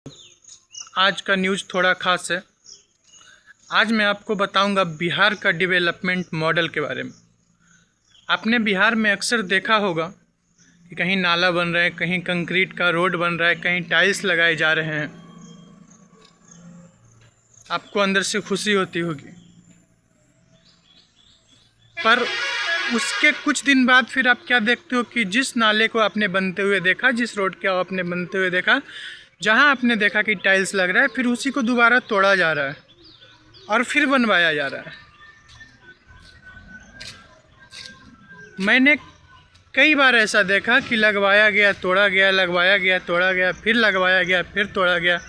आज का न्यूज़ थोड़ा ख़ास है। आज मैं आपको बताऊंगा बिहार का डेवलपमेंट मॉडल के बारे में। आपने बिहार में अक्सर देखा होगा कि कहीं नाला बन रहा है, कहीं कंक्रीट का रोड बन रहा है, कहीं टाइल्स लगाए जा रहे हैं। आपको अंदर से खुशी होती होगी, पर उसके कुछ दिन बाद फिर आप क्या देखते हो कि जिस नाले को आपने बनते हुए देखा, जिस रोड को आपने बनते हुए देखा, जहां आपने देखा कि टाइल्स लग रहा है, फिर उसी को दोबारा तोड़ा जा रहा है और फिर बनवाया जा रहा है। मैंने कई बार ऐसा देखा कि लगवाया गया, तोड़ा गया, लगवाया गया, तोड़ा गया, फिर लगवाया गया, फिर तोड़ा गया।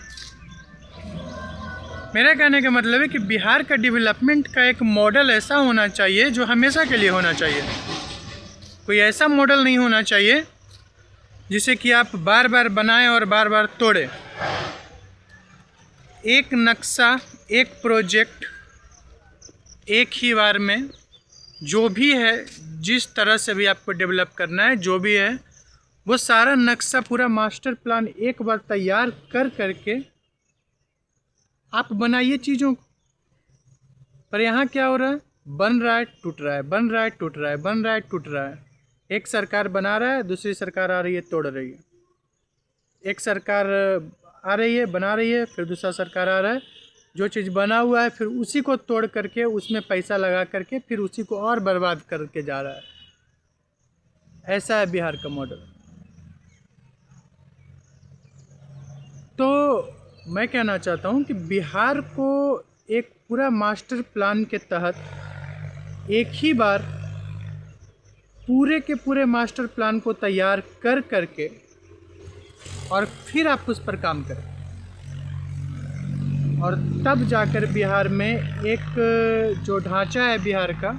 मेरा कहने का मतलब है कि बिहार का डेवलपमेंट का एक मॉडल ऐसा होना चाहिए जो हमेशा के लिए होना चाहिए। कोई ऐसा मॉडल नहीं होना चाहिए जिसे कि आप बार बार बनाएं और बार बार तोड़ें। एक नक्शा, एक प्रोजेक्ट, एक ही बार में जो भी है, जिस तरह से भी आपको डेवलप करना है, जो भी है, वो सारा नक्शा, पूरा मास्टर प्लान एक बार तैयार कर करके आप बनाइए चीज़ों को। पर यहाँ क्या हो रहा है? बन रहा है, टूट रहा है, बन रहा है, टूट रहा है, बन रहा है, टूट रहा है। एक सरकार बना रहा है, दूसरी सरकार आ रही है, तोड़ रही है। एक सरकार आ रही है, बना रही है, फिर दूसरा सरकार आ रहा है, जो चीज़ बना हुआ है फिर उसी को तोड़ करके, उसमें पैसा लगा करके, फिर उसी को और बर्बाद करके जा रहा है। ऐसा है बिहार का मॉडल। तो मैं कहना चाहता हूँ कि बिहार को एक पूरा मास्टर प्लान के तहत एक ही बार पूरे के पूरे मास्टर प्लान को तैयार कर करके और फिर आप उस पर काम करें, और तब जाकर बिहार में एक जो ढांचा है बिहार का,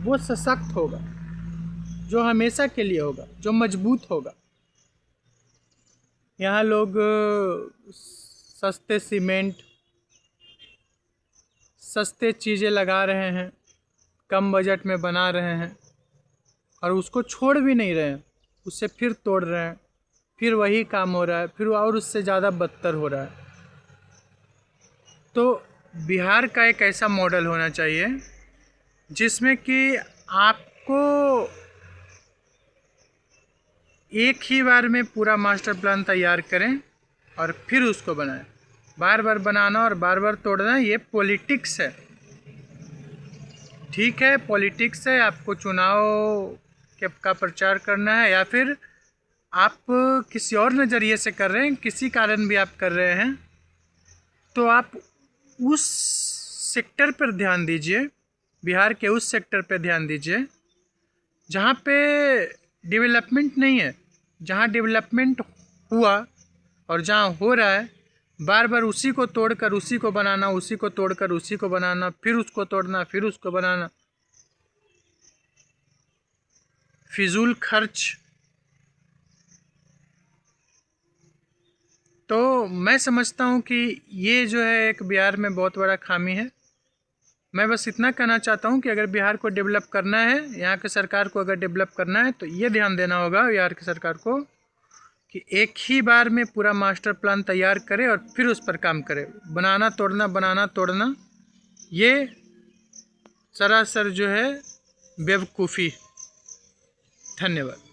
वो सशक्त होगा, जो हमेशा के लिए होगा, जो मजबूत होगा। यहाँ लोग सस्ते सीमेंट, सस्ते चीज़ें लगा रहे हैं, कम बजट में बना रहे हैं और उसको छोड़ भी नहीं रहे हैं, उससे फिर तोड़ रहे हैं, फिर वही काम हो रहा है, फिर और उससे ज़्यादा बदतर हो रहा है। तो बिहार का एक ऐसा मॉडल होना चाहिए जिसमें कि आपको एक ही बार में पूरा मास्टर प्लान तैयार करें और फिर उसको बनाएं। बार बार बनाना और बार बार तोड़ना, ये पॉलिटिक्स है। ठीक है, पॉलिटिक्स है, आपको चुनाव का प्रचार करना है, या फिर आप किसी और नज़रिए से कर रहे हैं, किसी कारण भी आप कर रहे हैं, तो आप उस सेक्टर पर ध्यान दीजिए, बिहार के उस सेक्टर पर ध्यान दीजिए जहाँ पे डेवलपमेंट नहीं है। जहाँ डेवलपमेंट हुआ और जहाँ हो रहा है, बार बार उसी को तोड़कर उसी को बनाना, उसी को तोड़कर उसी को बनाना, फिर उसको तोड़ना, फिर उसको बनाना, फिजूल खर्च। तो मैं समझता हूँ कि ये जो है एक बिहार में बहुत बड़ा खामी है। मैं बस इतना कहना चाहता हूँ कि अगर बिहार को डेवलप करना है, यहाँ की सरकार को अगर डेवलप करना है, तो ये ध्यान देना होगा बिहार की सरकार को कि एक ही बार में पूरा मास्टर प्लान तैयार करे और फिर उस पर काम करे। बनाना तोड़ना ये सरासर जो है बेवकूफ़ी। धन्यवाद।